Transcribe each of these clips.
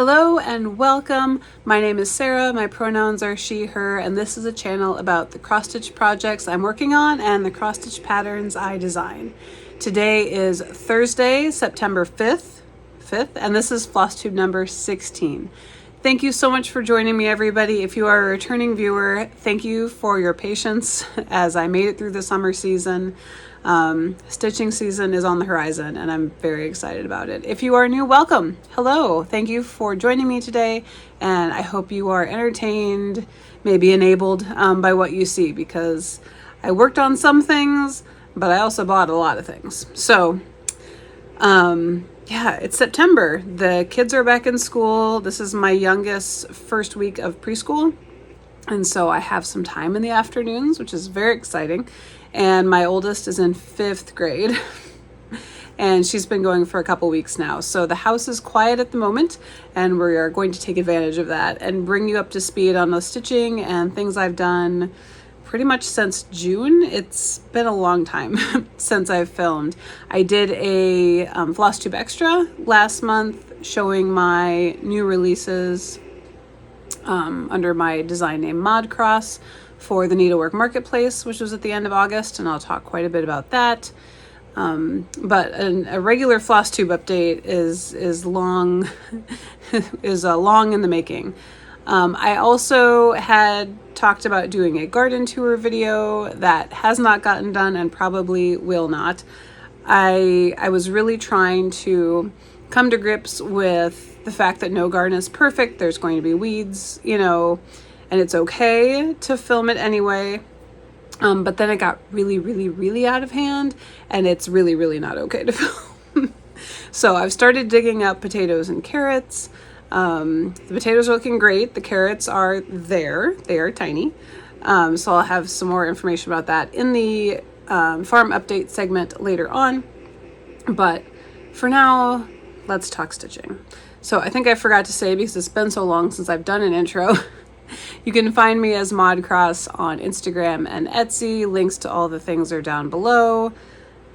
Hello and welcome. My name is Sarah, my pronouns are she, her, and this is a channel about the cross-stitch projects I'm working on and the cross-stitch patterns I design. Today is Thursday, September 5th, and this is Flosstube number 16. Thank you so much for joining me, everybody. If you are a returning viewer, thank you for your patience as I made it through the summer season. Stitching season is on the horizon and I'm very excited about it. If you are new, welcome. Hello. Thank you for joining me today, and I hope you are entertained, maybe enabled by what you see, because I worked on some things, but I also bought a lot of things. So yeah, it's September. The kids are back in school. This is my youngest's first week of preschool, and so I have some time in the afternoons, which is very exciting. And my oldest is in 5th grade and she's been going for a couple weeks now. So the house is quiet at the moment, and we are going to take advantage of that and bring you up to speed on the stitching and things I've done pretty much since June. It's been a long time since I've filmed. I did a Flosstube extra last month showing my new releases under my design name ModCross for the Needlework Marketplace, which was at the end of August, and I'll talk quite a bit about that. But a regular Flosstube update is long long in the making. I also had talked about doing a garden tour video that has not gotten done and probably will not. I was really trying to come to grips with the fact that no garden is perfect. There's going to be weeds, you know, and it's okay to film it anyway. But then it got really out of hand, and it's really not okay to film. So I've started digging up potatoes and carrots. The potatoes are looking great. The carrots are there. They are tiny. So I'll have some more information about that in the farm update segment later on. But for now, let's talk stitching. So I think I forgot to say, because it's been so long since I've done an intro, you can find me as ModCross on Instagram and Etsy. Links to all the things are down below.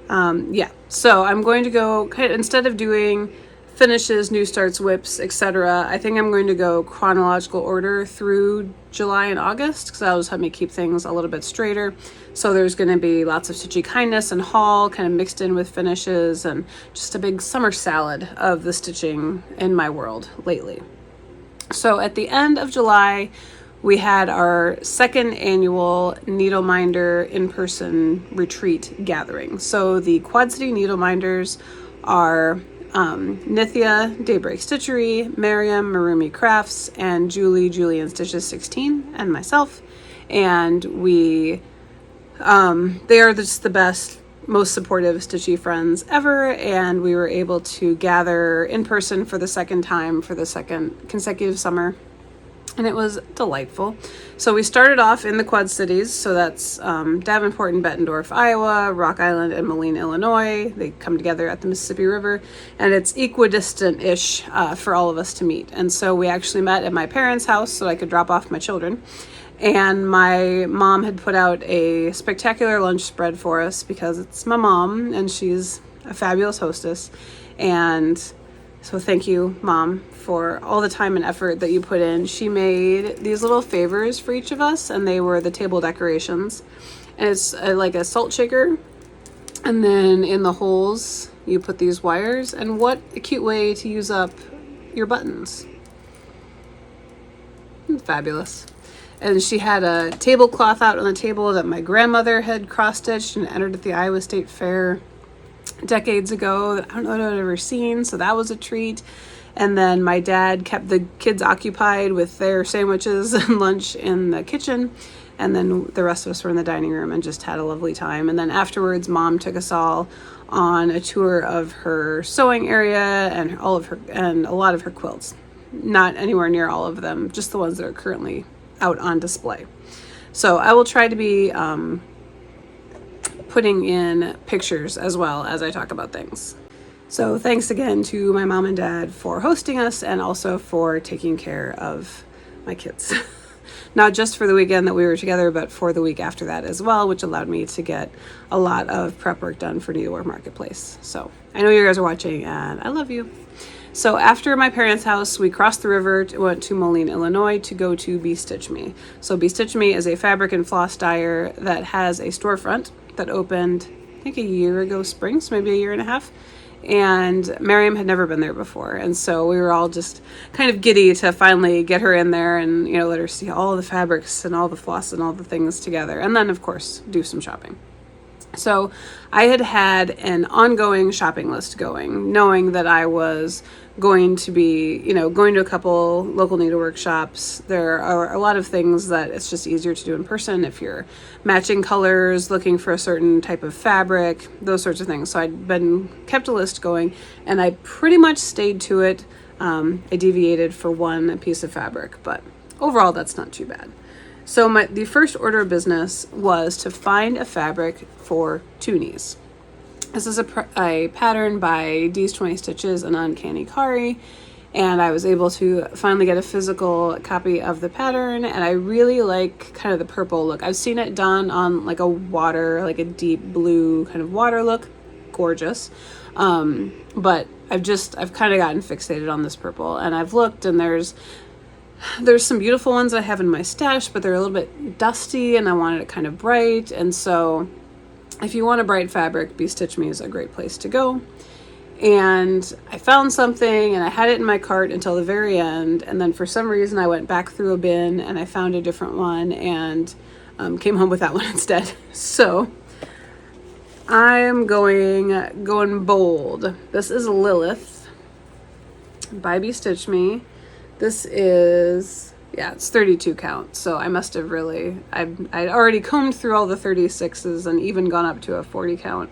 Yeah, so I'm going to go, instead of doing finishes, new starts, whips, etc., I think I'm going to go chronological order through July and August, because that'll just help me keep things a little bit straighter. So there's going to be lots of Stitchy Kindness and haul kind of mixed in with finishes, and just a big summer salad of the stitching in my world lately. So at the end of July, we had our second annual Needleminder in-person retreat gathering. So the Quad City Needleminders are Nithya, Daybreak Stitchery, Miriam, Marumi Crafts, and Julie and Stitches 16, and myself. And we, they are just the best, most supportive stitchy friends ever, and we were able to gather in person for the second time for the second consecutive summer, and it was delightful. So we started off in the Quad Cities, so that's Davenport and Bettendorf, Iowa, Rock Island and Moline, Illinois. They come together at the Mississippi River, and it's equidistant-ish for all of us to meet. And so we actually met at my parents' house so I could drop off my children. And my mom had put out a spectacular lunch spread for us, because it's my mom and she's a fabulous hostess. And so thank you, Mom, for all the time and effort that you put in. She made these little favors for each of us, and they were the table decorations. And it's like a salt shaker, and then in the holes you put these wires. And what a cute way to use up your buttons. It's fabulous. And she had a tablecloth out on the table that my grandmother had cross-stitched and entered at the Iowa State Fair decades ago that I don't know that I'd ever seen, so that was a treat. And then my dad kept the kids occupied with their sandwiches and lunch in the kitchen, and then the rest of us were in the dining room and just had a lovely time. And then afterwards, Mom took us all on a tour of her sewing area and a lot of her quilts. Not anywhere near all of them, just the ones that are currently out on display. So I will try to be putting in pictures as well as I talk about things. So thanks again to my mom and dad for hosting us, and also for taking care of my kids. Not just for the weekend that we were together, but for the week after that as well, which allowed me to get a lot of prep work done for Needlework Marketplace. So I know you guys are watching, and I love you. So after my parents' house, we crossed the river, went to Moline, Illinois to go to BeStitchMe. So BeStitchMe is a fabric and floss dyer that has a storefront that opened, I think, a year ago spring, so maybe a year and a half. And Miriam had never been there before. And so we were all just kind of giddy to finally get her in there and, let her see all the fabrics and all the floss and all the things together. And then, of course, do some shopping. So I had an ongoing shopping list going, knowing that I was going to be, going to a couple local needlework shops. There are a lot of things that it's just easier to do in person if you're matching colors, looking for a certain type of fabric, those sorts of things. So I'd kept a list going, and I pretty much stayed to it. I deviated for one piece of fabric, but overall that's not too bad. So the first order of business was to find a fabric for Twonies. This is a pattern by D's 20 Stitches and Uncanny Kari, and I was able to finally get a physical copy of the pattern, and I really like kind of the purple look. I've seen it done on like a deep blue kind of water look, gorgeous, but I've kind of gotten fixated on this purple, and I've looked, and there's some beautiful ones I have in my stash, but they're a little bit dusty and I wanted it kind of bright. And so if you want a bright fabric, BeStitchMe is a great place to go. And I found something and I had it in my cart until the very end. And then for some reason I went back through a bin and I found a different one and came home with that one instead. So I'm going bold. This is Lillith by BeStitchMe. This is, it's 32 count, so I must have I'd already combed through all the 36s and even gone up to a 40 count,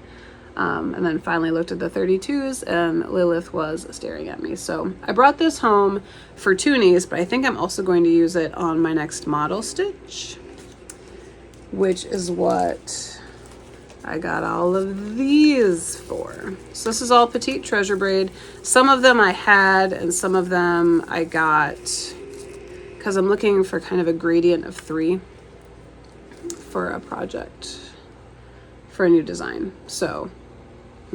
and then finally looked at the 32s, and Lillith was staring at me. So I brought this home for Twonies, but I think I'm also going to use it on my next model stitch, which is what I got all of these for. So this is all petite treasure braid. Some of them I had and some of them I got because I'm looking for kind of a gradient of 3 for a project, for a new design. So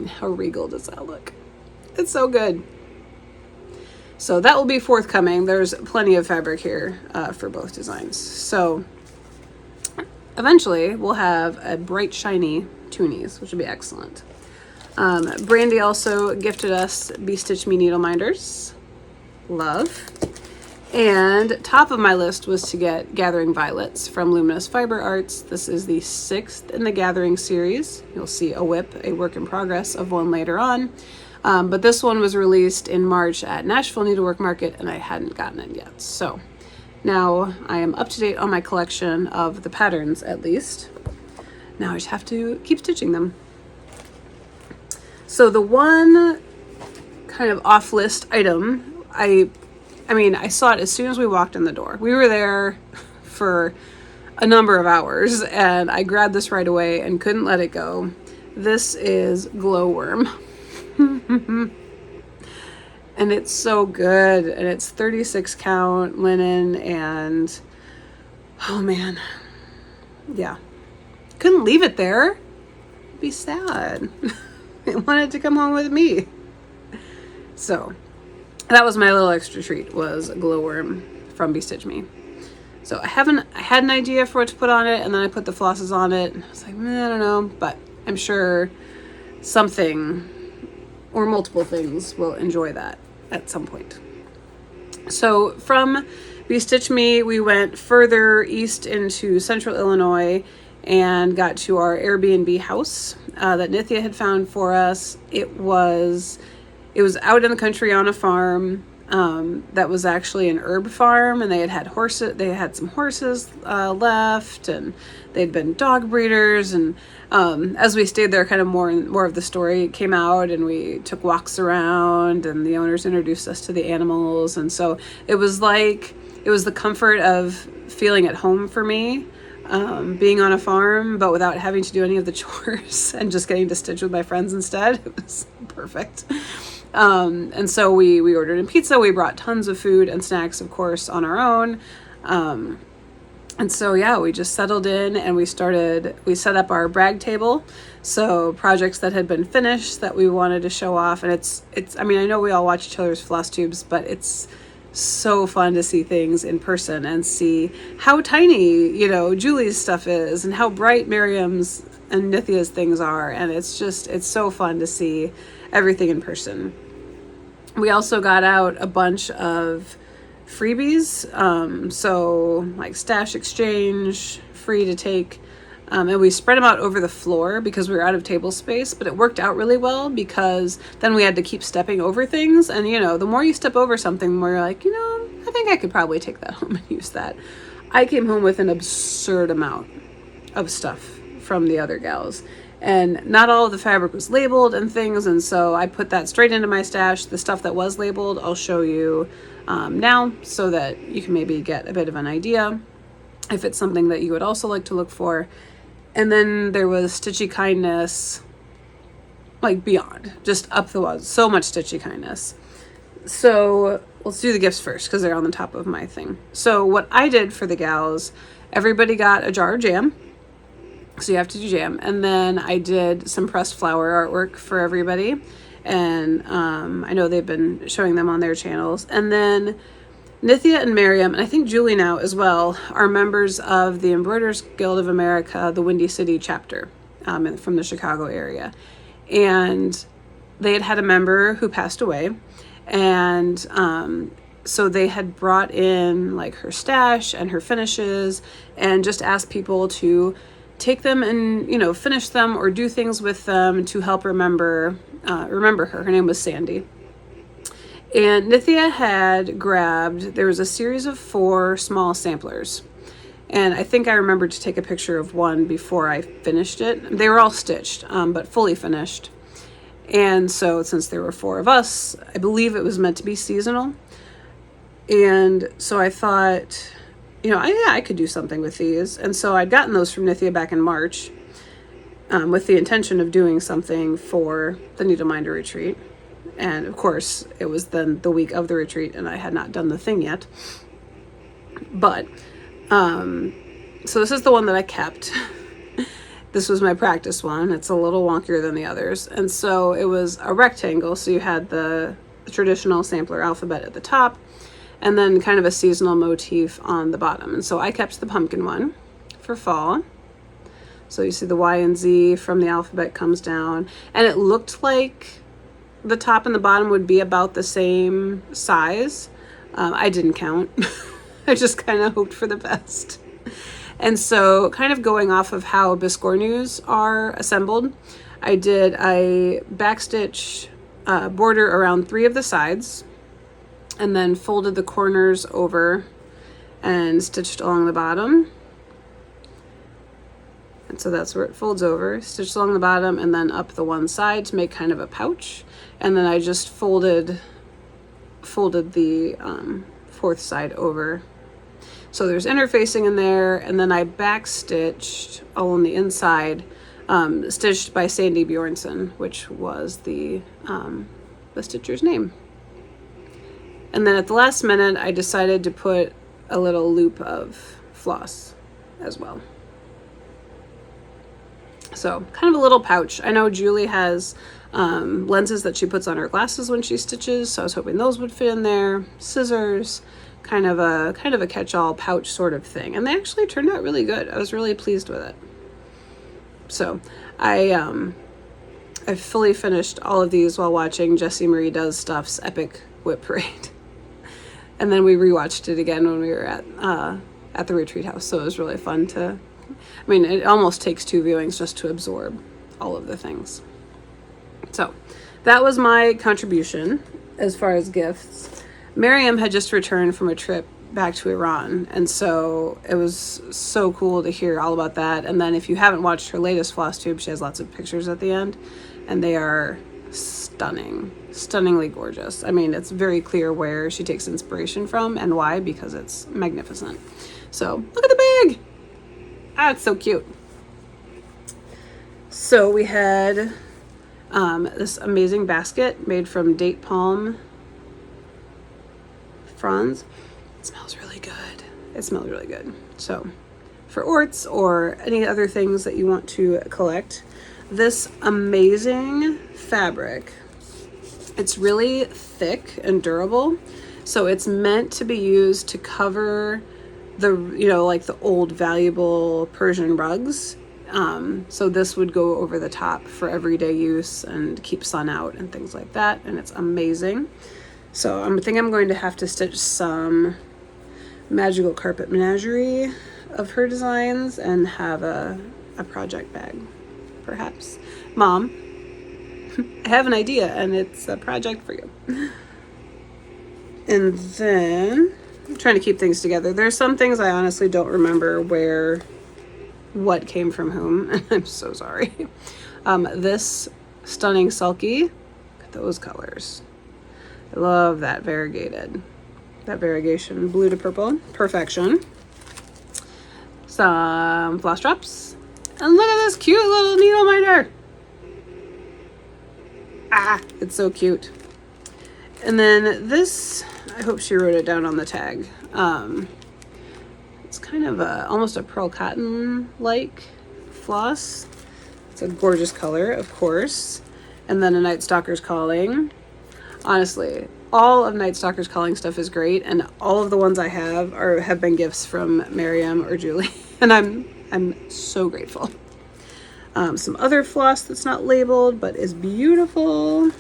how regal does that look? It's so good. So that will be forthcoming. There's plenty of fabric here for both designs. So eventually we'll have a bright shiny Twonies, which would be excellent. Brandy also gifted us BeStitchMe needle minders. Love. And top of my list was to get Gathering Violets from Luminous Fiber Arts. This is the 6th in the Gathering series. You'll see a work in progress of one later on. But this one was released in March at Nashville Needlework Market and I hadn't gotten it yet. So now I am up to date on my collection of the patterns, at least. Now I just have to keep stitching them. So the one kind of off list item, I saw it as soon as we walked in the door. We were there for a number of hours and I grabbed this right away and couldn't let it go. This is Glowworm. And it's so good, and it's 36 count linen, and oh man, yeah, couldn't leave it there. It'd be sad. I wanted to come home with me. So that was my little extra treat, was a Glowworm from BeStitchMe. So I had an idea for what to put on it, and then I put the flosses on it, and I was like, I don't know, but I'm sure something or multiple things will enjoy that at some point. So from BeStitchMe, we went further east into central Illinois and got to our Airbnb house that Nithya had found for us. It was out in the country on a farm that was actually an herb farm, and they had horses. They had some horses left, and they'd been dog breeders. And as we stayed there, kind of more of the story came out, and we took walks around, and the owners introduced us to the animals. And so it was the comfort of feeling at home for me, being on a farm, but without having to do any of the chores and just getting to stitch with my friends instead. It was perfect. And so we ordered in pizza. We brought tons of food and snacks, of course, on our own. And so, yeah, we just settled in and we set up our brag table. So projects that had been finished that we wanted to show off. And I mean, I know we all watch each other's floss tubes, but it's so fun to see things in person and see how tiny, Julie's stuff is and how bright Miriam's and Nithia's things are. And it's so fun to see everything in person. We also got out a bunch of freebies, so like stash exchange, free to take, and we spread them out over the floor because we were out of table space, but it worked out really well because then we had to keep stepping over things, and the more you step over something, the more you're like, I think I could probably take that home and use that. I came home with an absurd amount of stuff from the other gals, and not all of the fabric was labeled and things, and so I put that straight into my stash. The stuff that was labeled I'll show you now, so that you can maybe get a bit of an idea if it's something that you would also like to look for. And then there was Stitchy Kindness, like beyond, just up the walls, so much Stitchy Kindness. So let's do the gifts first because they're on the top of my thing. So what I did for the gals, everybody got a jar of jam. So you have to do jam. And then I did some pressed flower artwork for everybody. And I know they've been showing them on their channels. And then Nithya and Miriam, and I think Julie now as well, are members of the Embroiderers Guild of America, the Windy City chapter, from the Chicago area. And they had a member who passed away. And so they had brought in like her stash and her finishes and just asked people to take them and, finish them or do things with them to help remember her. Her name was Sandy. And Nithya had grabbed, there was a series of 4 small samplers. And I think I remembered to take a picture of one before I finished it. They were all stitched, but fully finished. And so since there were 4 of us, I believe it was meant to be seasonal. And so I thought, I could do something with these. And so I'd gotten those from Nithya back in March, with the intention of doing something for the Needleminder retreat. And of course, it was then the week of the retreat and I had not done the thing yet. But, so this is the one that I kept. This was my practice one. It's a little wonkier than the others. And so it was a rectangle. So you had the traditional sampler alphabet at the top and then kind of a seasonal motif on the bottom. And so I kept the pumpkin one for fall. So you see the Y and Z from the alphabet comes down, and it looked like the top and the bottom would be about the same size. I didn't count. I just kind of hoped for the best. And so kind of going off of how biscornus are assembled, I did a backstitch border around 3 of the sides and then folded the corners over and stitched along the bottom. And so that's where it folds over, stitched along the bottom and then up the one side to make kind of a pouch. And then I just folded the 4th side over. So there's interfacing in there, and then I backstitched all on the inside, stitched by Sandy Bjornson, which was the stitcher's name. And then at the last minute, I decided to put a little loop of floss as well. So kind of a little pouch. I know Julie has lenses that she puts on her glasses when she stitches, so I was hoping those would fit in there. Scissors, kind of a catch-all pouch sort of thing, and they actually turned out really good. I was really pleased with it. So I fully finished all of these while watching Jessie Marie Does Stuff's Epic Whip Parade, and then we rewatched it again when we were at the retreat house. So it was really fun to. I mean, it almost takes 2 viewings just to absorb all of the things. So that was my contribution as far as gifts. Miriam had just returned from a trip back to Iran, and so it was so cool to hear all about that. And then if you haven't watched her latest Flosstube, she has lots of pictures at the end, and they are stunningly gorgeous. I mean, it's very clear where she takes inspiration from and why, because it's magnificent. So look at the bag! Ah, it's so cute. So we had this amazing basket made from date palm fronds. It smells really good. So for orts or any other things that you want to collect. This amazing fabric, it's really thick and durable, so it's meant to be used to cover the, you know, like the old valuable Persian rugs. So this would go over the top for everyday use and keep sun out and things like that, and it's amazing. So I think I'm going to have to stitch some Magical Carpet Menagerie of her designs and have a project bag, perhaps. Mom, I have an idea and it's a project for you. And then I'm trying to keep things together. There's some things I honestly don't remember what came from whom, and I'm so sorry. This stunning sulky, look at those colors. I love that variegation, blue to purple, perfection. Some floss drops, and look at this cute little needle minder. Ah, it's so cute. And then this, I hope she wrote it down on the tag. It's kind of almost a pearl cotton like floss. It's a gorgeous color, of course. And then a Nightstalker's Calling. Honestly, all of Nightstalker's Calling stuff is great, and all of the ones I have been gifts from Miriam or Julie, and I'm so grateful. Some other floss that's not labeled but is beautiful.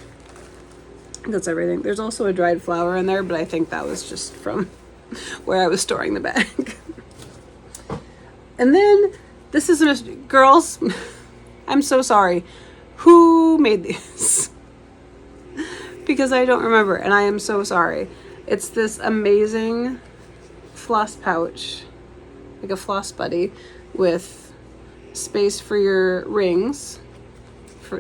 That's everything. There's also a dried flower in there, but I think that was just from where I was storing the bag. And then this is girls, I'm so sorry. Who made these? Because I don't remember, and I am so sorry. It's this amazing floss pouch, like a floss buddy, with space for your rings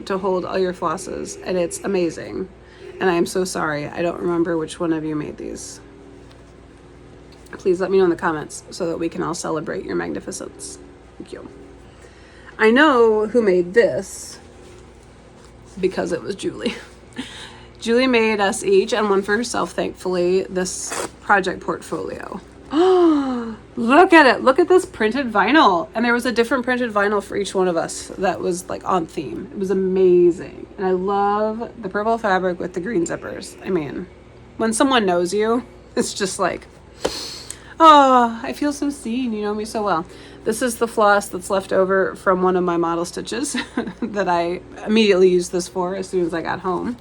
to hold all your flosses, and it's amazing. And I am so sorry, I don't remember which one of you made these. Please let me know in the comments so that we can all celebrate your magnificence. Thank you. I know who made this because it was Julie. Julie made us each, and one for herself, thankfully, this project portfolio. Oh, look at it. Look at this printed vinyl. And there was a different printed vinyl for each one of us that was like on theme. It was amazing. And I love the purple fabric with the green zippers. I mean, when someone knows you, it's just like, oh, I feel so seen. You know me so well. This is the floss that's left over from one of my model stitches that I immediately used this for as soon as I got home.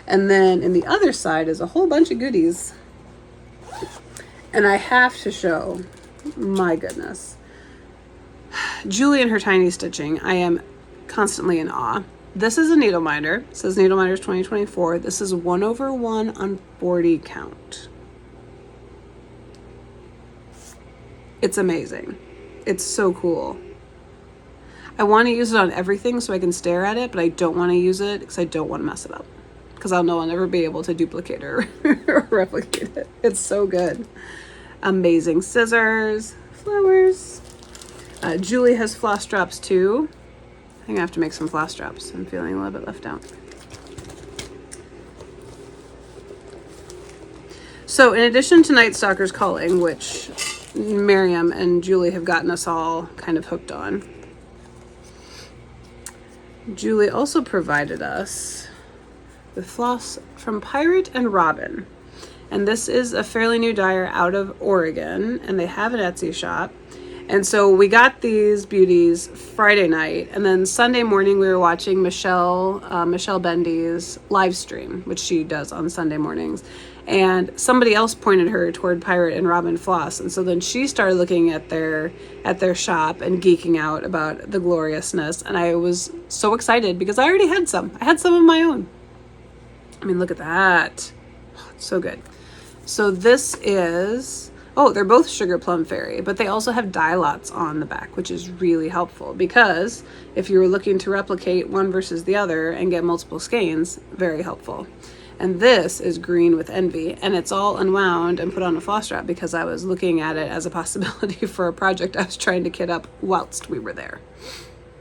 And then in the other side is a whole bunch of goodies. And I have to show, my goodness, Julie and her tiny stitching. I am constantly in awe. This is a needle minder. It says Needle Minders 2024. This is 1/1 on 40 count. It's amazing. It's so cool. I want to use it on everything so I can stare at it, but I don't want to use it because I don't want to mess it up. Because I'll know I'll never be able to duplicate or replicate it. It's so good. Amazing scissors, flowers. Julie has floss drops too. I think I have to make some floss drops. I'm feeling a little bit left out. So in addition to Nightstalker's Calling, which Miriam and Julie have gotten us all kind of hooked on, Julie also provided us with floss from Pirate and Robin. And this is a fairly new dyer out of Oregon, and they have an Etsy shop. And so we got these beauties Friday night, and then Sunday morning we were watching Michelle Bendy's live stream, which she does on Sunday mornings. And somebody else pointed her toward Pirate and Robin floss, and so then she started looking at their shop and geeking out about the gloriousness. And I was so excited because I already had some. I had some of my own. I mean, look at that. Oh, it's so good. So this is, oh, they're both Sugar Plum Fairy, but they also have die lots on the back, which is really helpful because if you were looking to replicate one versus the other and get multiple skeins, very helpful. And this is Green with Envy, and it's all unwound and put on a floss strap because I was looking at it as a possibility for a project I was trying to kit up whilst we were there.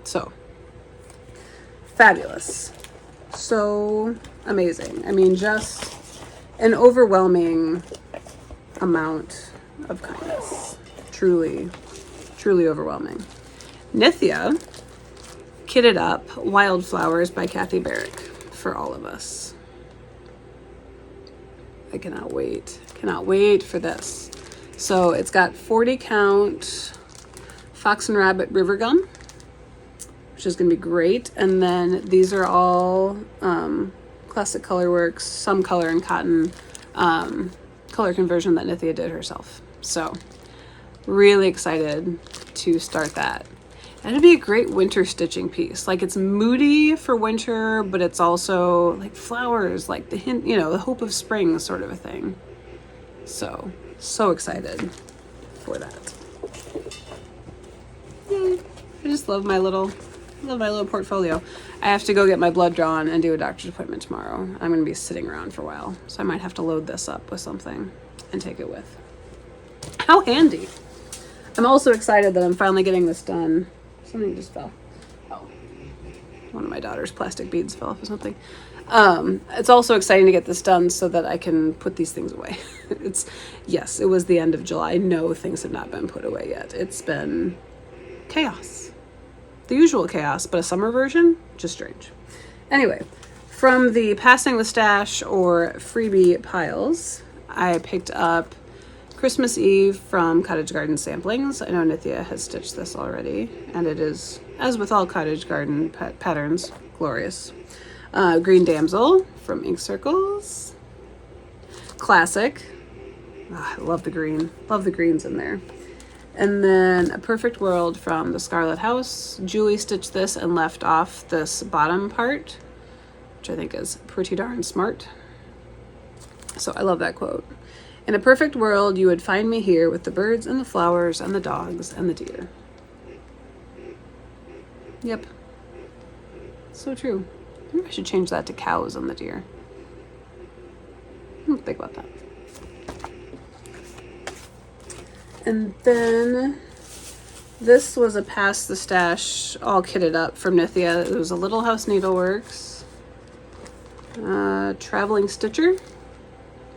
So, fabulous. So amazing. I mean, just an overwhelming amount of kindness. Truly truly overwhelming. Nithya kitted up Wildflowers by Kathy Barrick for all of us. I cannot wait for this. So it's got 40 count Fox and Rabbit Rivergum, which is going to be great. And then these are all Classic Colorworks, some color and cotton color conversion that Nithya did herself. So really excited to start that. And it'd be a great winter stitching piece. Like, it's moody for winter, but it's also like flowers, like the hint, you know, the hope of spring sort of a thing. So excited for that. Yay. I just love my little portfolio. I have to go get my blood drawn and do a doctor's appointment tomorrow. I'm going to be sitting around for a while, so I might have to load this up with something and take it with. How handy. I'm also excited that I'm finally getting this done. Something just fell. Oh, one of my daughter's plastic beads fell off or something. It's also exciting to get this done so that I can put these things away. Yes, it was the end of July. No, things have not been put away yet. It's been chaos. The usual chaos, but a summer version, just strange. Anyway, from the Passing the Stash or freebie piles, I picked up Christmas Eve from Cottage Garden Samplings. I know Nithya has stitched this already, and it is, as with all Cottage Garden patterns, glorious. Green Damsel from Ink Circles. Classic. I love the green. Love the greens in there. And then A Perfect World from the Scarlett House. Julie stitched this and left off this bottom part, which I think is pretty darn smart. So I love that quote. In a perfect world, you would find me here with the birds and the flowers and the dogs and the deer. Yep. So true. Maybe I should change that to cows and the deer. Think about that. And then this was a Pass the Stash all kitted up from Nithya. It was a Little House Needleworks. Traveling Stitcher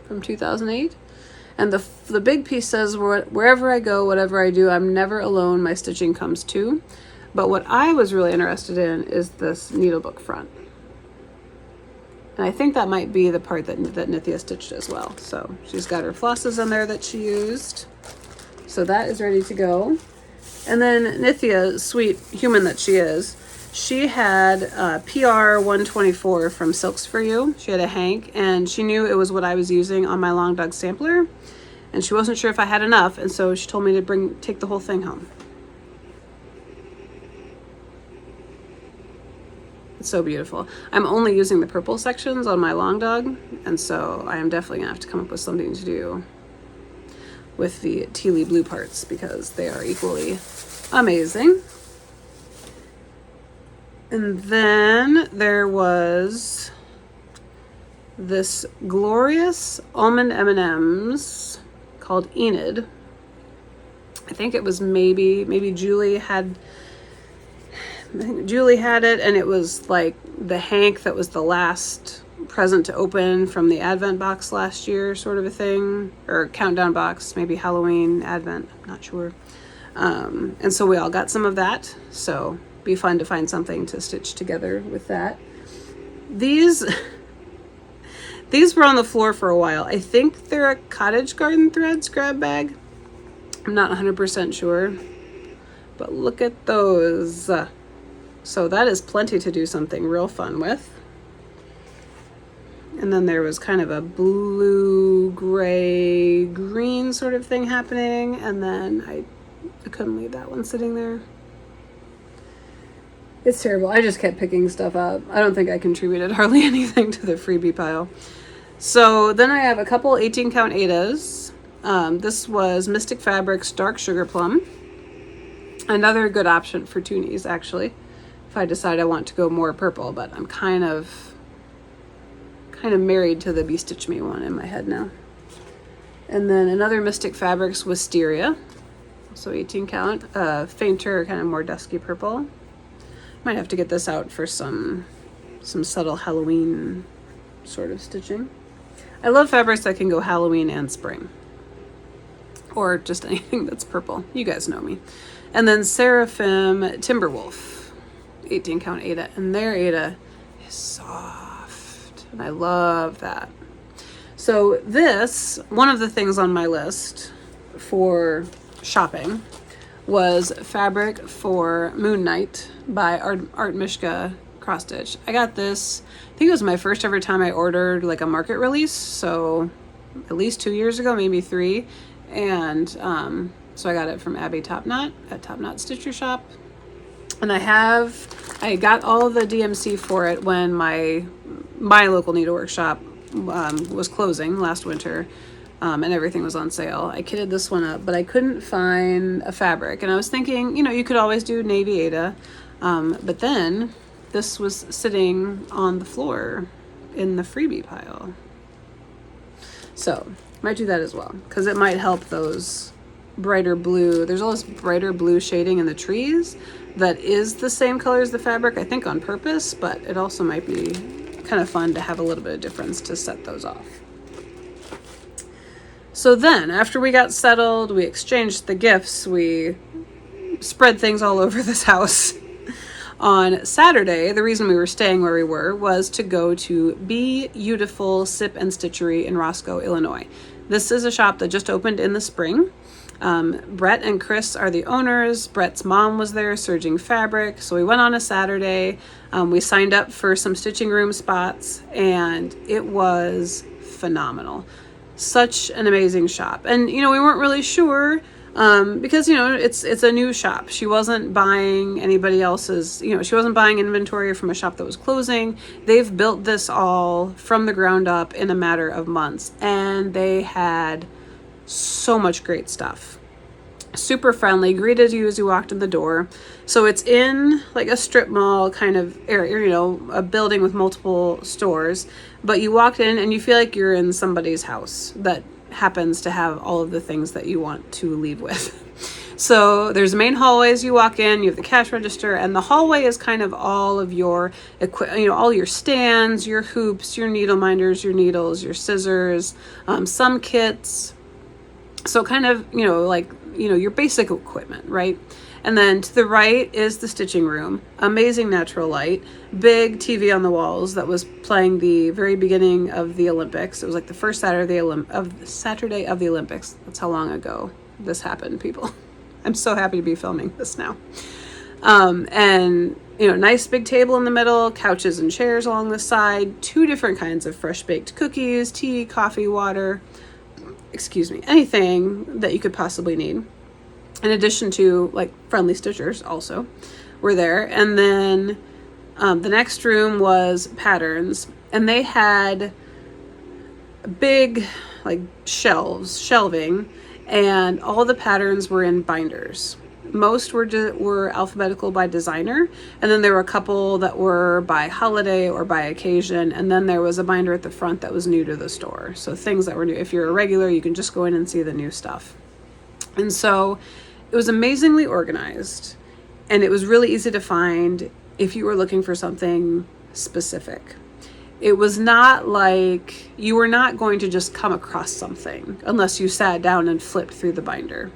from 2008. And the big piece says, wherever I go, whatever I do, I'm never alone, my stitching comes too. But what I was really interested in is this needlebook front. And I think that might be the part that Nithya stitched as well. So she's got her flosses in there that she used. So that is ready to go. And then Nithya, sweet human that she is, she had PR 124 from Silks For You. She had a hank, and she knew it was what I was using on my Long Dog sampler. And she wasn't sure if I had enough, and so she told me to take the whole thing home. It's so beautiful. I'm only using the purple sections on my Long Dog, and so I am definitely gonna have to come up with something to do with the tealy blue parts because they are equally amazing. And then there was this glorious Almond M&Ms called Enid. I think it was maybe Julie had it, and it was like the hank that was the last present to open from the Advent box last year, sort of a thing, or countdown box, maybe Halloween, Advent, I'm not sure. And so we all got some of that, so be fun to find something to stitch together with that. These were on the floor for a while. I think they're a Cottage Garden Threads grab bag. I'm not 100% sure, but look at those. So that is plenty to do something real fun with. And then there was kind of a blue, gray, green sort of thing happening. And then I couldn't leave that one sitting there. It's terrible. I just kept picking stuff up. I don't think I contributed hardly anything to the freebie pile. So then I have a couple 18 count Adas. This was Mystic Fabrics Dark Sugar Plum. Another good option for Twonies, actually, if I decide I want to go more purple, but I'm kind of married to the BeStitchMe one in my head now. And then another Mystic Fabrics Wisteria, so 18 count, fainter, kind of more dusky purple. Might have to get this out for some subtle Halloween sort of stitching. I love fabrics that can go Halloween and spring, or just anything that's purple. You guys know me. And then Seraphim Timberwolf, 18 count Aida, and their Aida is soft, and I love that. So this, one of the things on my list for shopping was fabric for Moon Knight by Art Mishka cross stitch. I got this, I think it was my first ever time I ordered like a market release, so at least 2 years ago, maybe 3. And so I got it from Abby Topknot at Topknot Stitcher Shop. And I got all the DMC for it when my local Needleworks shop was closing last winter, and everything was on sale. I kitted this one up, but I couldn't find a fabric. And I was thinking, you know, you could always do Navy Aida, but then this was sitting on the floor in the freebie pile. So might do that as well, because it might help those brighter blue. There's all this brighter blue shading in the trees that is the same color as the fabric, I think on purpose, but it also might be kind of fun to have a little bit of difference to set those off. So then after we got settled, we exchanged the gifts, we spread things all over this house. On Saturday, the reason we were staying where we were was to go to Beautiful Sip and Stitchery in Roscoe, Illinois. This is a shop that just opened in the spring. Brett and Chris are the owners. Brett's mom was there serging fabric. So we went on a Saturday. We signed up for some stitching room spots, and it was phenomenal. Such an amazing shop. And, you know, we weren't really sure because, you know, it's a new shop. She wasn't buying anybody else's, you know, she wasn't buying inventory from a shop that was closing. They've built this all from the ground up in a matter of months, and they had so much great stuff. Super friendly, greeted you as you walked in the door. So it's in like a strip mall kind of area, you know, a building with multiple stores, but you walked in and you feel like you're in somebody's house that happens to have all of the things that you want to leave with. So there's the main hallway as you walk in, you have the cash register, and the hallway is kind of all of your equipment, you know, all your stands, your hoops, your needle minders, your needles, your scissors, some kits. So kind of, you know, like, you know, your basic equipment, right? And then to the right is the stitching room. Amazing natural light, big TV on the walls that was playing the very beginning of the Olympics. It was like the first Saturday of the Olympics. That's how long ago this happened, people. I'm so happy to be filming this now. And, you know, nice big table in the middle, couches and chairs along the side, 2 different kinds of fresh baked cookies, tea, coffee, water, anything that you could possibly need. In addition to like friendly stitchers also were there. And then the next room was patterns, and they had big like shelving, and all the patterns were in binders. Most were alphabetical by designer, and then there were a couple that were by holiday or by occasion, and then there was a binder at the front that was new to the store. So things that were new. If you're a regular, you can just go in and see the new stuff. And so it was amazingly organized, and it was really easy to find if you were looking for something specific. It was not like you were not going to just come across something unless you sat down and flipped through the binder.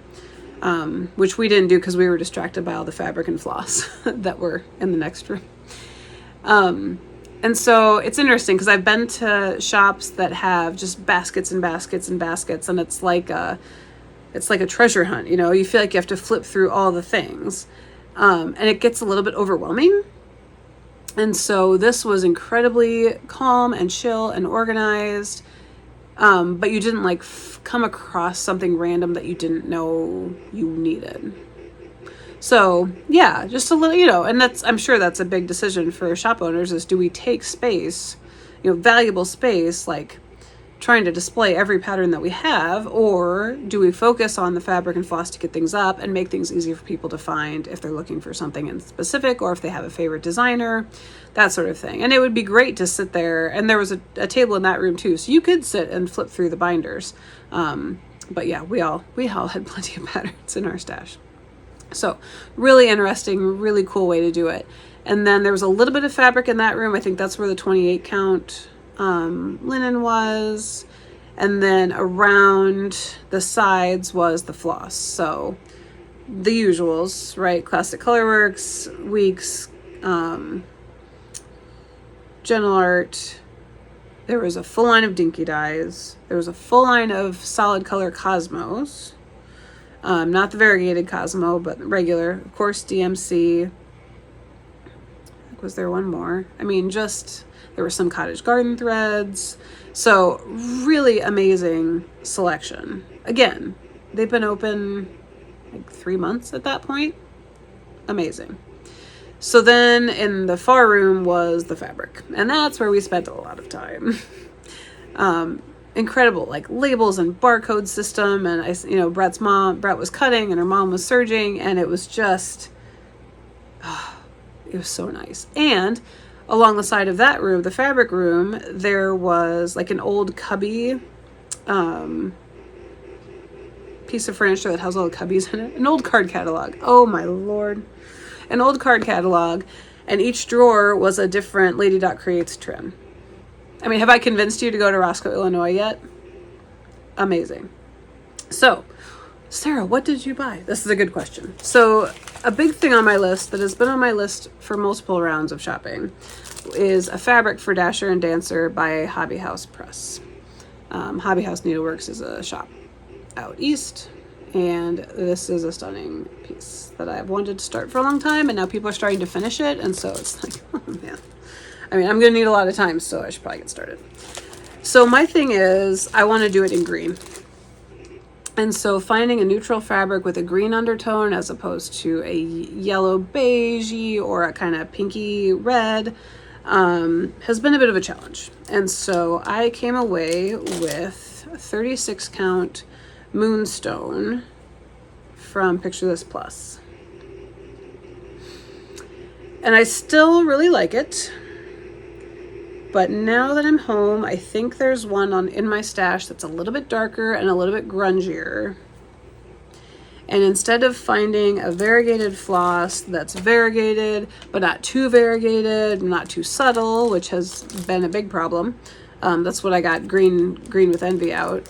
Which we didn't do because we were distracted by all the fabric and floss that were in the next room. And so it's interesting because I've been to shops that have just baskets and baskets and baskets, and it's like a treasure hunt. You know, you feel like you have to flip through all the things, and it gets a little bit overwhelming. And so this was incredibly calm and chill and organized. But you didn't like come across something random that you didn't know you needed. So yeah, just a little, you know, and I'm sure that's a big decision for shop owners is, do we take space, you know, valuable space, like trying to display every pattern that we have, or do we focus on the fabric and floss to get things up and make things easier for people to find if they're looking for something in specific, or if they have a favorite designer, that sort of thing. And it would be great to sit there, and there was a table in that room too, so you could sit and flip through the binders. But yeah, we all had plenty of patterns in our stash. So really interesting, really cool way to do it. And then there was a little bit of fabric in that room. I think that's where the 28 count linen was, and then around the sides was the floss. So the usuals, right? Classic Colorworks, Weeks, Gentle Art. There was a full line of Dinky Dyes. There was a full line of Solid Color Cosmos. Not the variegated Cosmo, but regular. Of course, DMC. Was there one more? I mean, just, there were some Cottage Garden threads. So, really amazing selection. Again, they've been open like 3 months at that point. Amazing. So then in the far room was the fabric, and that's where we spent a lot of time. Incredible, like labels and barcode system, and Brett was cutting and her mom was serging, and it was just, it was so nice. And along the side of that room, the fabric room, there was like an old cubby, piece of furniture that has all the cubbies in it, an old card catalog. Oh my Lord. An old card catalog, and each drawer was a different Lady Dot Creates trim. I mean, have I convinced you to go to Roscoe, Illinois yet? Amazing. So, Sarah, what did you buy? This is a good question. So, a big thing on my list that has been on my list for multiple rounds of shopping is a fabric for Dasher and Dancer by Hobby House Press. Hobby House Needleworks is a shop out east. And this is a stunning piece that I've wanted to start for a long time, and now people are starting to finish it, and so it's like, oh man. I mean, I'm going to need a lot of time, so I should probably get started. So my thing is, I want to do it in green. And so finding a neutral fabric with a green undertone as opposed to a yellow beige or a kind of pinky red has been a bit of a challenge. And so I came away with a 36 count Moonstone from Picture This Plus. And I still really like it. But now that I'm home, I think there's one in my stash that's a little bit darker and a little bit grungier. And instead of finding a variegated floss that's variegated, but not too variegated, not too subtle, which has been a big problem, that's what I got Green with Envy out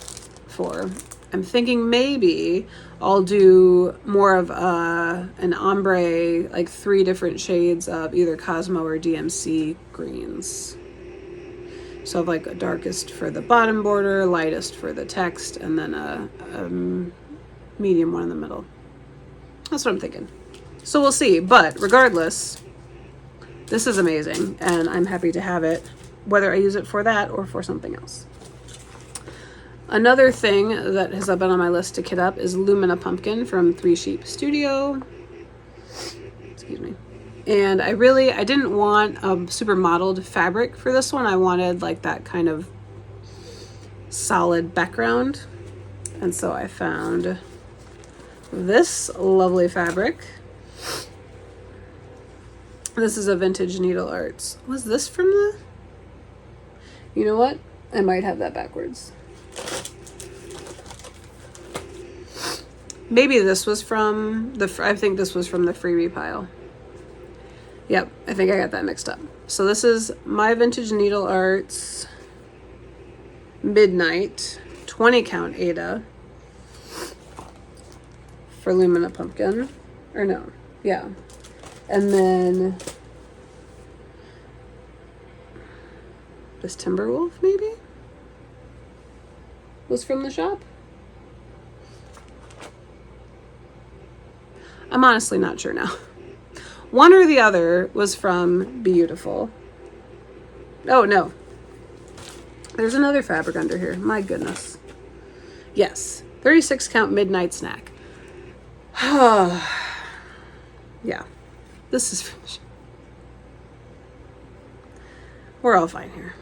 for. I'm thinking maybe I'll do more of an ombre, like 3 different shades of either Cosmo or DMC greens. So I've like a darkest for the bottom border, lightest for the text, and then a medium one in the middle. That's what I'm thinking. So we'll see. But regardless, this is amazing, and I'm happy to have it, whether I use it for that or for something else. Another thing that has been on my list to kit up is Lumina Pumpkin from Three Sheep Studio. Excuse me. And I didn't want a super mottled fabric for this one. I wanted like that kind of solid background. And so I found this lovely fabric. This is a vintage Needle Arts. Was this from the... You know what? I might have that backwards. Maybe this was from I think this was from the freebie pile. Yep, I think I got that mixed up. So this is my vintage Needle Arts Midnight 20 count Ada for Lumina Pumpkin. Or no, yeah. And then this Timberwolf maybe was from the shop. I'm honestly not sure now. One or the other was from Beautiful. Oh no, there's another fabric under here. My goodness. Yes, 36 count Midnight Snack. Yeah, this is... We're all fine here.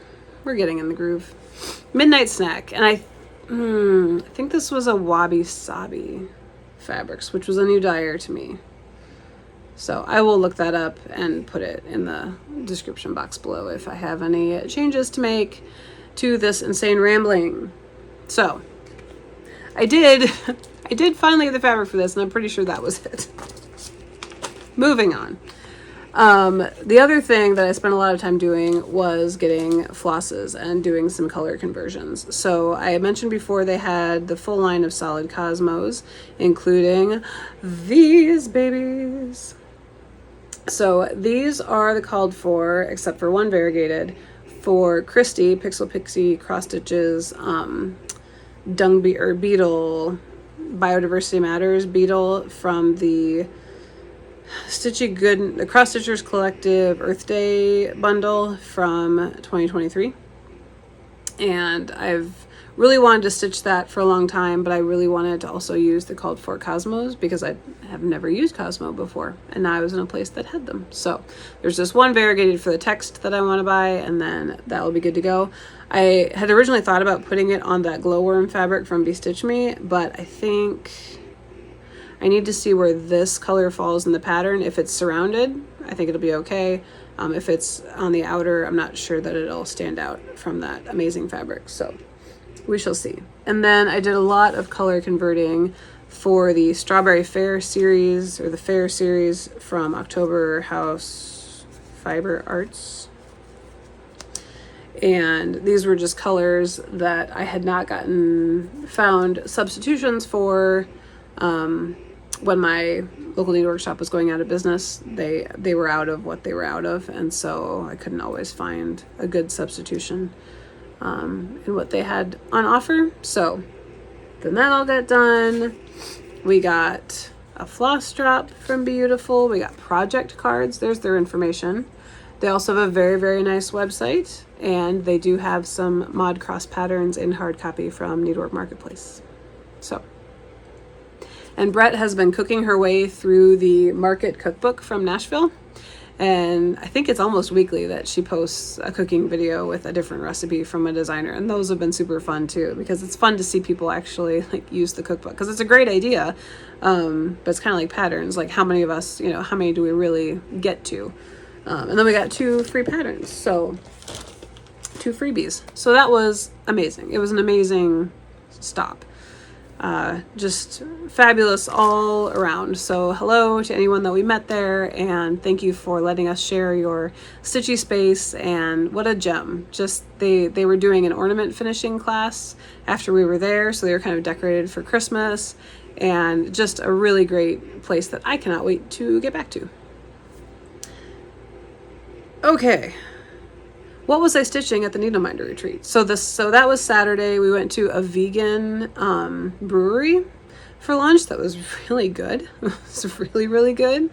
We're getting in the groove. Midnight Snack, and I think this was a Wabi Sabi Fabrics, which was a new dyer to me. So I will look that up and put it in the description box below if I have any changes to make to this insane rambling. So I did finally get the fabric for this, and I'm pretty sure that was it. Moving on. The other thing that I spent a lot of time doing was getting flosses and doing some color conversions. So I mentioned before they had the full line of solid Cosmos, including these babies. So these are the called for, except for one variegated, for Christy, Pixel Pixie, Cross Stitches, Beetle, Biodiversity Matters Beetle from the the Cross Stitchers Collective Earth Day bundle from 2023. And I've really wanted to stitch that for a long time, but I really wanted to also use the called for Cosmos because I have never used Cosmo before, and now I was in a place that had them. So there's this one variegated for the text that I want to buy, and then that will be good to go. I had originally thought about putting it on that glowworm fabric from BeStitchMe, but I think I need to see where this color falls in the pattern. If it's surrounded, I think it'll be okay. If it's on the outer, I'm not sure that it'll stand out from that amazing fabric. So we shall see. And then I did a lot of color converting for the Strawberry Fair series, or the Fair series from October House Fiber Arts. And these were just colors that I had not found substitutions for when my local Needleworks shop was going out of business. They were out of what they were out of, and so I couldn't always find a good substitution in what they had on offer. So then that all got done. We got a floss drop from Beautiful. We got project cards. There's their information. They also have a very, very nice website, and they do have some ModCross Patterns in hard copy from Needlework Marketplace. So, and Brett has been cooking her way through the Market cookbook from Nashville, and I think it's almost weekly that she posts a cooking video with a different recipe from a designer, and those have been super fun too, because it's fun to see people actually like use the cookbook, because it's a great idea, but it's kind of like patterns, like how many of us, how many do we really get to? And then we got 2 free patterns, so 2 freebies. So that was amazing. It was an amazing stop. Just fabulous all around. So hello to anyone that we met there, and thank you for letting us share your stitchy space. And what a gem. Just they were doing an ornament finishing class after we were there, so they were kind of decorated for Christmas, and just a really great place that I cannot wait to get back to. Okay, what was I stitching at the Needleminder retreat? So that was Saturday. We went to a vegan brewery for lunch. That was really good. It was really, really good.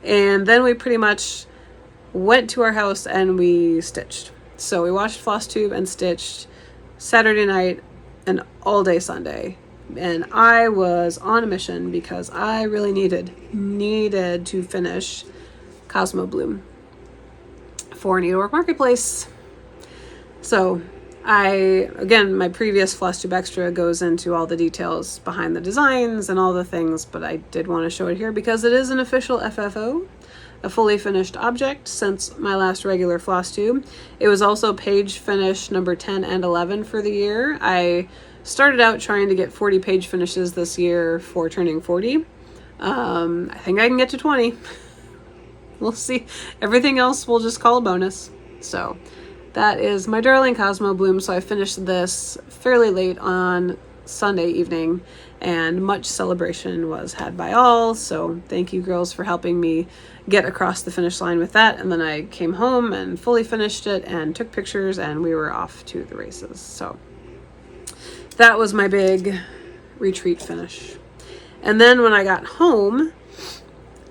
And then we pretty much went to our house and we stitched. So we watched Flosstube and stitched Saturday night and all day Sunday. And I was on a mission because I really needed to finish Cosmo Bloom for Needlework Marketplace. So my previous Flosstube Extra goes into all the details behind the designs and all the things, but I did want to show it here because it is an official FFO, a fully finished object since my last regular Flosstube. It was also page finish number 10 and 11 for the year. I started out trying to get 40 page finishes this year for turning 40. I think I can get to 20. We'll see. Everything else we'll just call a bonus. So that is my darling Cosmo Bloom. So I finished this fairly late on Sunday evening, and much celebration was had by all. So thank you girls for helping me get across the finish line with that. And then I came home and fully finished it and took pictures, and we were off to the races. So that was my big retreat finish. And then when I got home,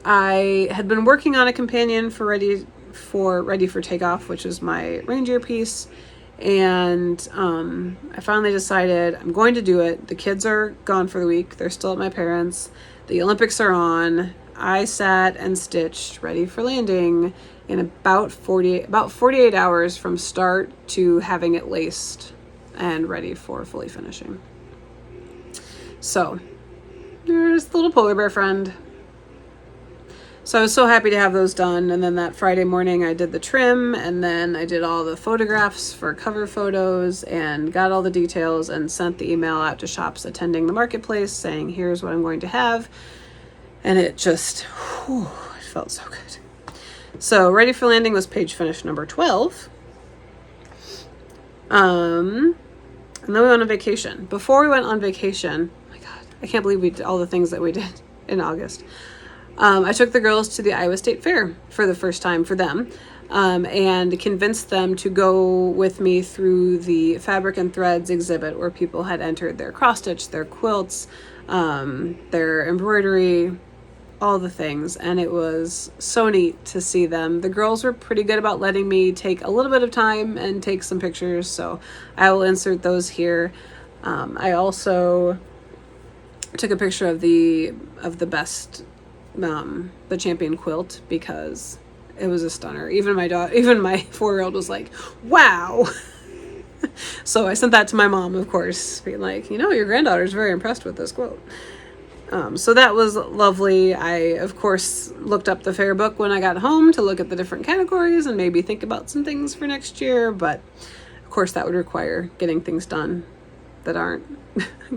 I had been working on a companion for Ready for Takeoff, which is my reindeer piece, and I finally decided I'm going to do it. The kids are gone for the week. They're still at my parents'. The Olympics are on. I sat and stitched Ready for Landing in about 48 hours from start to having it laced and ready for fully finishing. So there's the little polar bear friend. So I was so happy to have those done. And then that Friday morning I did the trim, and then I did all the photographs for cover photos and got all the details and sent the email out to shops attending the marketplace saying, here's what I'm going to have. And it just, it felt so good. So Ready for Landing was page finish number 12. And then we went on vacation. Before we went on vacation, oh my God, I can't believe we did all the things that we did in August. I took the girls to the Iowa State Fair for the first time for them, and convinced them to go with me through the Fabric and Threads exhibit where people had entered their cross stitch, their quilts, their embroidery, all the things, and it was so neat to see them. The girls were pretty good about letting me take a little bit of time and take some pictures, so I will insert those here. I also took a picture of the best, the champion quilt, because it was a stunner. Even my 4-year-old was like, wow. So I sent that to my mom, of course, being like, your granddaughter's very impressed with this quilt. So that was lovely. I, of course, looked up the fair book when I got home to look at the different categories and maybe think about some things for next year. But, of course, that would require getting things done that aren't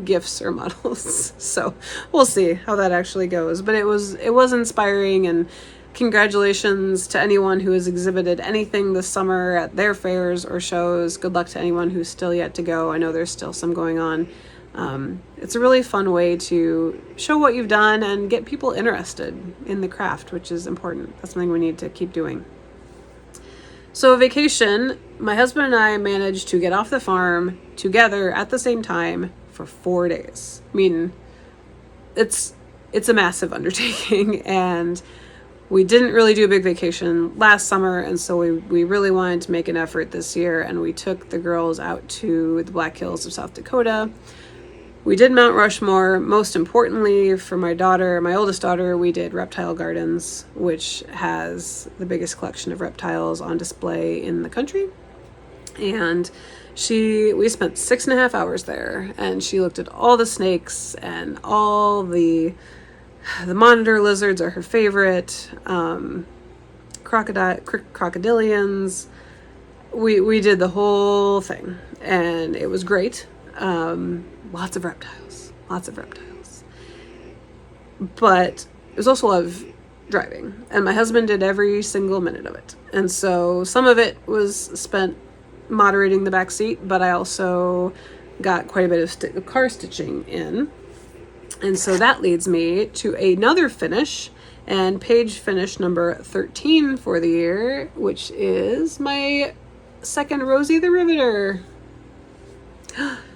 gifts or models. So we'll see how that actually goes. But it was inspiring, and congratulations to anyone who has exhibited anything this summer at their fairs or shows. Good luck to anyone who's still yet to go. I know there's still some going on. It's a really fun way to show what you've done and get people interested in the craft, which is important. That's something we need to keep doing. So vacation, my husband and I managed to get off the farm together at the same time for 4 days. I mean, it's a massive undertaking, and we didn't really do a big vacation last summer, and so we really wanted to make an effort this year, and we took the girls out to the Black Hills of South Dakota. We did Mount Rushmore. Most importantly, for my oldest daughter, we did Reptile Gardens, which has the biggest collection of reptiles on display in the country. And we spent 6.5 hours there, and she looked at all the snakes, and all the monitor lizards are her favorite. Crocodilians. We did the whole thing, and it was great. Lots of reptiles. But it was also a lot of driving, and my husband did every single minute of it. And so some of it was spent moderating the back seat, but I also got quite a bit of car stitching in. And so that leads me to another finish, and page finish number 13 for the year, which is my second Rosie the Riveter.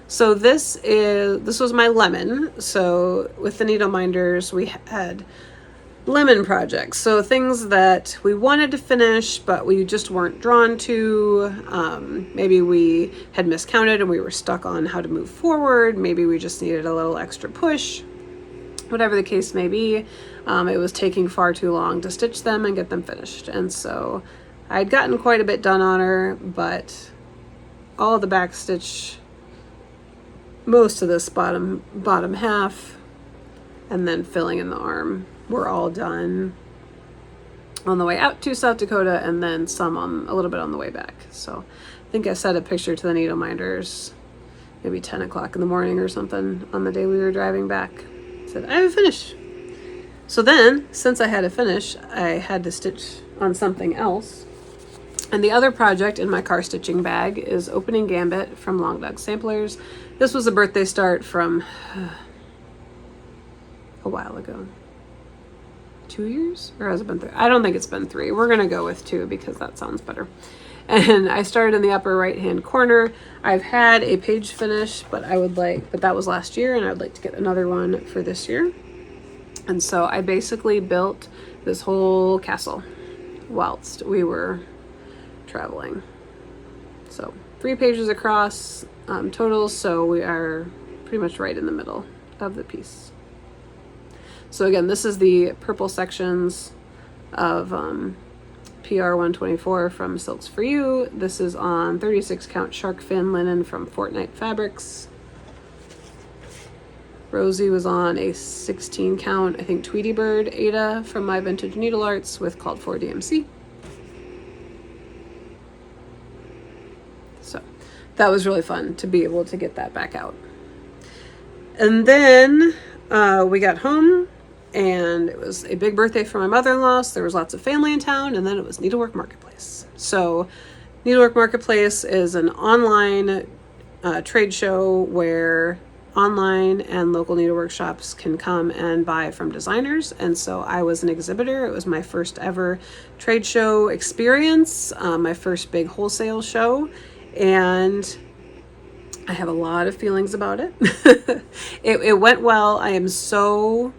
So this was my lemon. So with the needle minders, we had lemon projects. So things that we wanted to finish, but we just weren't drawn to. Maybe we had miscounted and we were stuck on how to move forward. Maybe we just needed a little extra push. Whatever the case may be, it was taking far too long to stitch them and get them finished. And so I'd gotten quite a bit done on her, but all the back stitch, most of this bottom half, and then filling in the arm were all done on the way out to South Dakota, and then some a little bit on the way back. So I think I sent a picture to the needle minders maybe 10 o'clock in the morning or something on the day we were driving back. I said, I have a finish. So then, since I had a finish, I had to stitch on something else. And the other project in my car stitching bag is Opening Gambit from Long Dog Samplers. This was a birthday start from a while ago. 2 years? Or has it been 3? I don't think it's been 3. We're going to go with 2 because that sounds better. And I started in the upper right hand corner. I've had a page finish, but that was last year, and I would like to get another one for this year. And so I basically built this whole castle whilst we were traveling. So 3 pages across total, so we are pretty much right in the middle of the piece. So again, this is the purple sections of PR 124 from Silks For You. This is on 36 count shark fin linen from Fortnite Fabrics. Rosie was on a 16 count, I think, Tweety Bird Ada from My Vintage Needle Arts with Called For DMC. So that was really fun to be able to get that back out. And then we got home and it was a big birthday for my mother-in-law, so there was lots of family in town, and then it was Needlework Marketplace. So Needlework Marketplace is an online trade show where online and local needlework shops can come and buy from designers. And so I was an exhibitor. It was my first ever trade show experience, my first big wholesale show, and I have a lot of feelings about it. It went well. I am so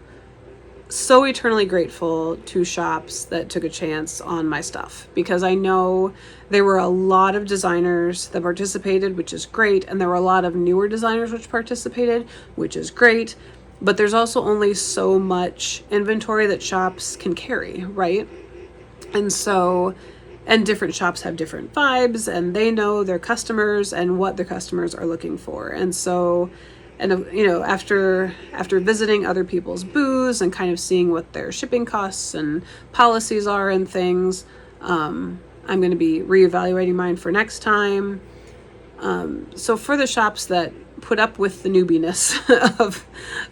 eternally grateful to shops that took a chance on my stuff, because I know there were a lot of designers that participated, which is great, and there were a lot of newer designers which participated, which is great, but there's also only so much inventory that shops can carry, right? And so, and different shops have different vibes, and they know their customers and what their customers are looking for. And so, and you know, after visiting other people's booths and kind of seeing what their shipping costs and policies are and things, I'm going to be reevaluating mine for next time. So for the shops that put up with the newbiness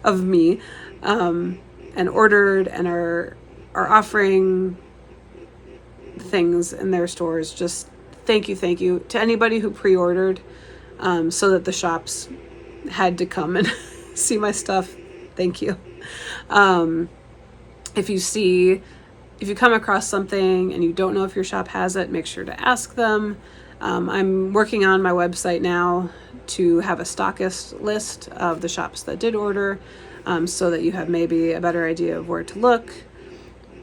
of me, and ordered and are offering things in their stores, just thank you to anybody who pre-ordered, so that the shops had to come and see my stuff. Thank you. If you come across something and you don't know if your shop has it, make sure to ask them. I'm working on my website now to have a stockist list of the shops that did order, so that you have maybe a better idea of where to look.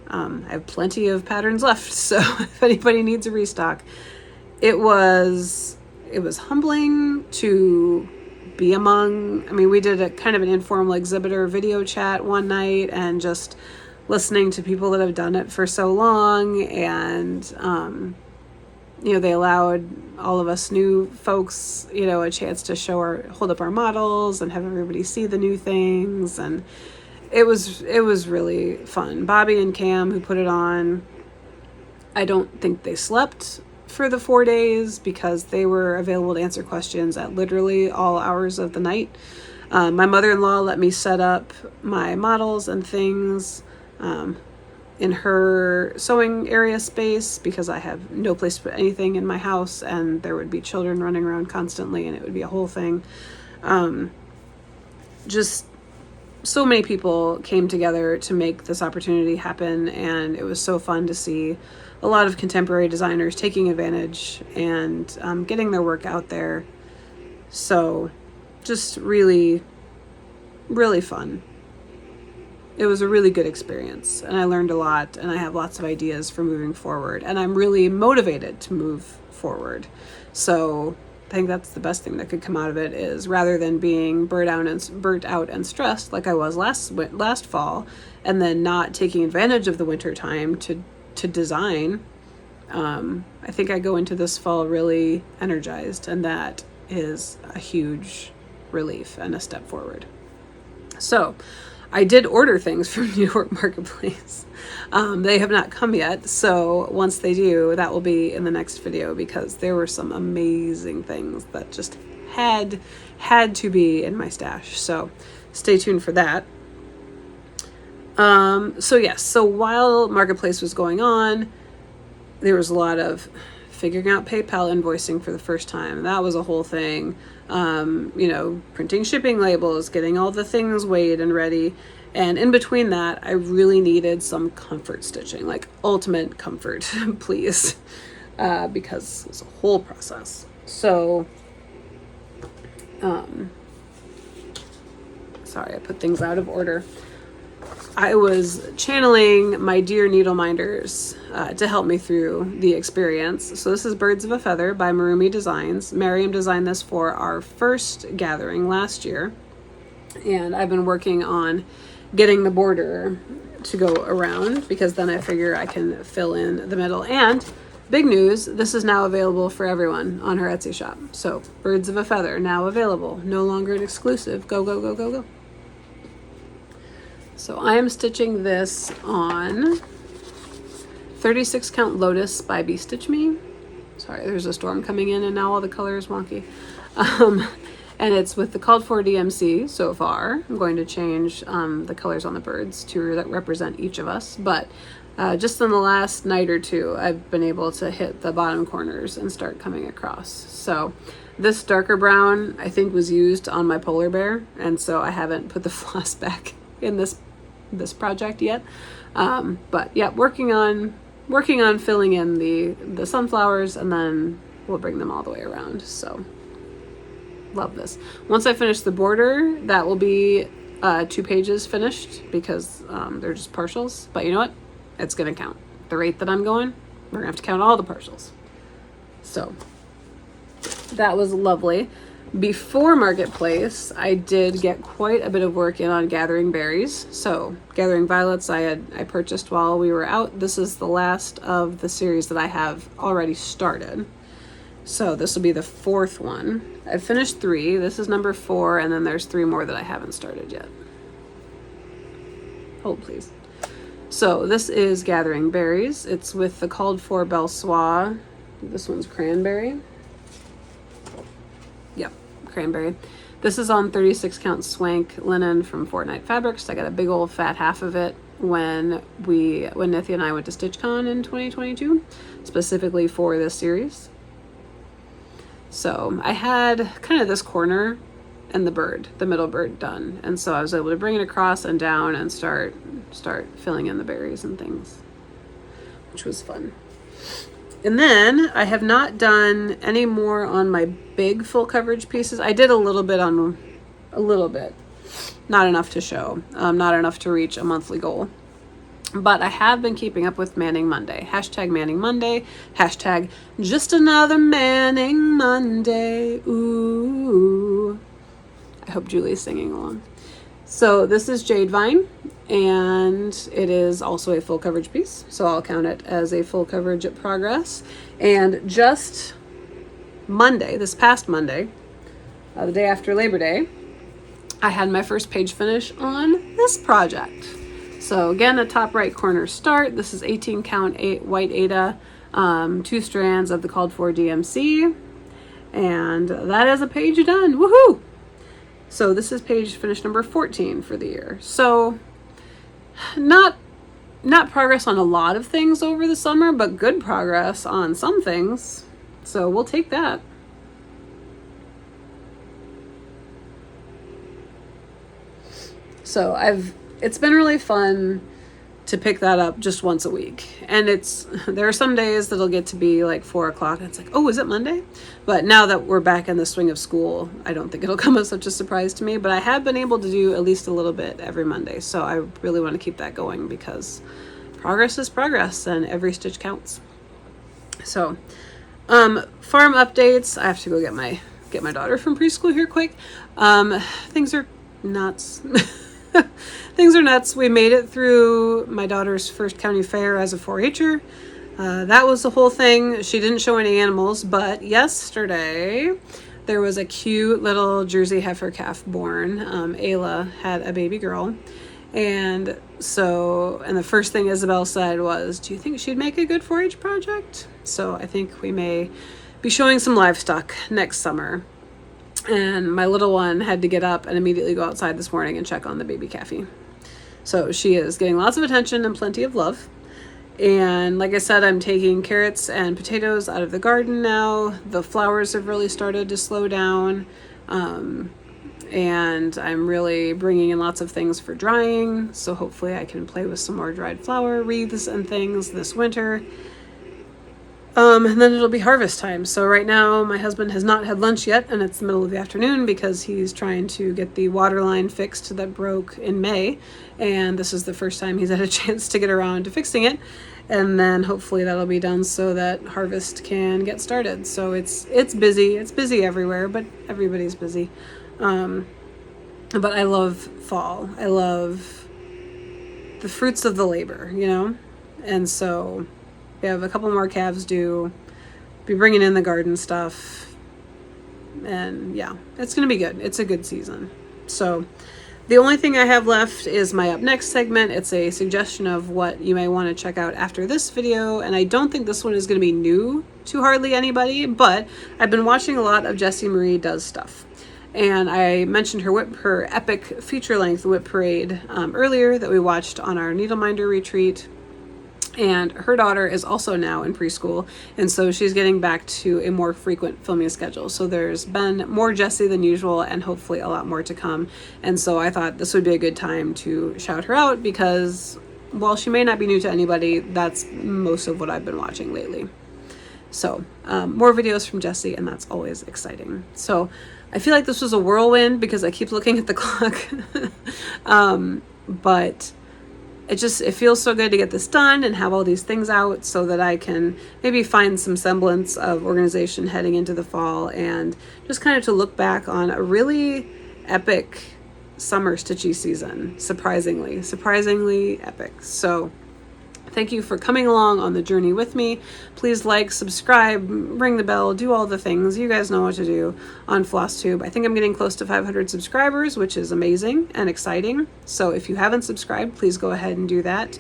I have plenty of patterns left, so if anybody needs a restock. It was humbling to be among, I mean, we did a kind of an informal exhibitor video chat one night, and just listening to people that have done it for so long, and you know, they allowed all of us new folks, you know, a chance to hold up our models and have everybody see the new things, and it was really fun. Bobby and Cam, who put it on, I don't think they slept for the 4 days, because they were available to answer questions at literally all hours of the night. My mother-in-law let me set up my models and things in her sewing area space, because I have no place to put anything in my house, and there would be children running around constantly, and it would be a whole thing. Just so many people came together to make this opportunity happen, and it was so fun to see a lot of contemporary designers taking advantage and getting their work out there. So just really, really fun. It was a really good experience, and I learned a lot, and I have lots of ideas for moving forward, and I'm really motivated to move forward. So I think that's the best thing that could come out of it, is rather than being burnt out and stressed like I was last fall, and then not taking advantage of the winter time to design, I think I go into this fall really energized, and that is a huge relief and a step forward. So I did order things from Needlework Marketplace. They have not come yet, so once they do, that will be in the next video, because there were some amazing things that just had to be in my stash. So stay tuned for that. So while Marketplace was going on, there was a lot of figuring out PayPal invoicing for the first time. That was a whole thing. You know, printing shipping labels, getting all the things weighed and ready. And in between that, I really needed some comfort stitching, like ultimate comfort, please, because it's a whole process. So, sorry, I put things out of order. I was channeling my dear needle minders to help me through the experience. So this is Birds of a Feather by Marumi Designs. Miriam designed this for our first gathering last year, and I've been working on getting the border to go around, because then I figure I can fill in the middle. And big news, this is now available for everyone on her Etsy shop. So Birds of a Feather now available, no longer an exclusive. Go, go, go, go, go. So I am stitching this on 36 Count Lotus by BeStitchMe. Sorry, there's a storm coming in and now all the color is wonky. And it's with the called for DMC so far. I'm going to change the colors on the birds to represent each of us, but just in the last night or two, I've been able to hit the bottom corners and start coming across. So this darker brown, I think, was used on my polar bear, and so I haven't put the floss back in this project yet. But yeah, working on filling in the sunflowers, and then we'll bring them all the way around. So love this. Once I finish the border, that will be 2 pages finished, because they're just partials. But you know what? It's gonna count. The rate that I'm going, we're gonna have to count all the partials. So that was lovely. Before Marketplace, I did get quite a bit of work in on gathering berries. So gathering violets I purchased while we were out. This is the last of the series that I have already started. So this will be the 4th one. I've finished 3. This is number 4, and then there's 3 more that I haven't started yet. Hold please. So this is Gathering Berries. It's with the called for Belle Soie. This one's cranberry. Yep, cranberry. This is on 36 count swank linen from Fortnite Fabrics. I got a big old fat half of it when Nithya and I went to StitchCon in 2022, specifically for this series. So I had kind of this corner and the middle bird done, and so I was able to bring it across and down and start filling in the berries and things, which was fun. And then I have not done any more on my big full coverage pieces. I did a little bit, not enough to show, not enough to reach a monthly goal. But I have been keeping up with Manning Monday. Hashtag Manning Monday. Hashtag just another Manning Monday. Ooh. I hope Julie's singing along. So this is Jade Vine, and it is also a full coverage piece. So I'll count it as a full coverage at progress. And just Monday, this past Monday, the day after Labor Day, I had my first page finish on this project. So again, the top right corner start. This is 18 count white Aida, 2 strands of the called for DMC, and that is a page done. Woohoo! So this is page finish number 14 for the year. So not progress on a lot of things over the summer, but good progress on some things. So we'll take that. So it's been really fun to pick that up just once a week. And there are some days that'll get to be like 4 o'clock and it's like, oh, is it Monday? But now that we're back in the swing of school, I don't think it'll come as such a surprise to me, but I have been able to do at least a little bit every Monday. So I really want to keep that going, because progress is progress and every stitch counts. So, farm updates. I have to go get my daughter from preschool here quick. Things are nuts. Things are nuts. We made it through my daughter's first county fair as a 4-H'er. That was the whole thing. She didn't show any animals, but yesterday there was a cute little Jersey heifer calf born. Ayla had a baby girl. And the first thing Isabel said was, do you think she'd make a good 4-H project? So I think we may be showing some livestock next summer. And my little one had to get up and immediately go outside this morning and check on the baby calfie. So she is getting lots of attention and plenty of love. And like I said, I'm taking carrots and potatoes out of the garden now. The flowers have really started to slow down. And I'm really bringing in lots of things for drying. So hopefully I can play with some more dried flower wreaths and things this winter. And then it'll be harvest time. So right now my husband has not had lunch yet, and it's the middle of the afternoon because he's trying to get the water line fixed that broke in May. And this is the first time he's had a chance to get around to fixing it. And then hopefully that'll be done so that harvest can get started. So it's busy. It's busy everywhere, but everybody's busy. But I love fall. I love the fruits of the labor, you know? And so we have a couple more calves due, be bringing in the garden stuff, and yeah, it's going to be good. It's a good season. So the only thing I have left is my up next segment. It's a suggestion of what you may want to check out after this video, and I don't think this one is going to be new to hardly anybody, but I've been watching a lot of Jessie Marie Does Stuff. And I mentioned her epic feature-length whip parade earlier that we watched on our Needleminder retreat. And her daughter is also now in preschool, and so she's getting back to a more frequent filming schedule. So there's been more Jessie than usual, and hopefully a lot more to come. And so I thought this would be a good time to shout her out, because while she may not be new to anybody, that's most of what I've been watching lately. So more videos from Jessie, and that's always exciting. So I feel like this was a whirlwind because I keep looking at the clock. But it feels so good to get this done and have all these things out so that I can maybe find some semblance of organization heading into the fall, and just kind of to look back on a really epic summer stitchy season. Surprisingly epic. So thank you for coming along on the journey with me. Please like, subscribe, ring the bell, do all the things. You guys know what to do on Flosstube. I think I'm getting close to 500 subscribers, which is amazing and exciting. So if you haven't subscribed, please go ahead and do that.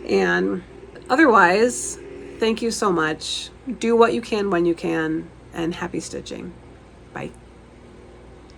And otherwise, thank you so much. Do what you can when you can, and happy stitching. Bye.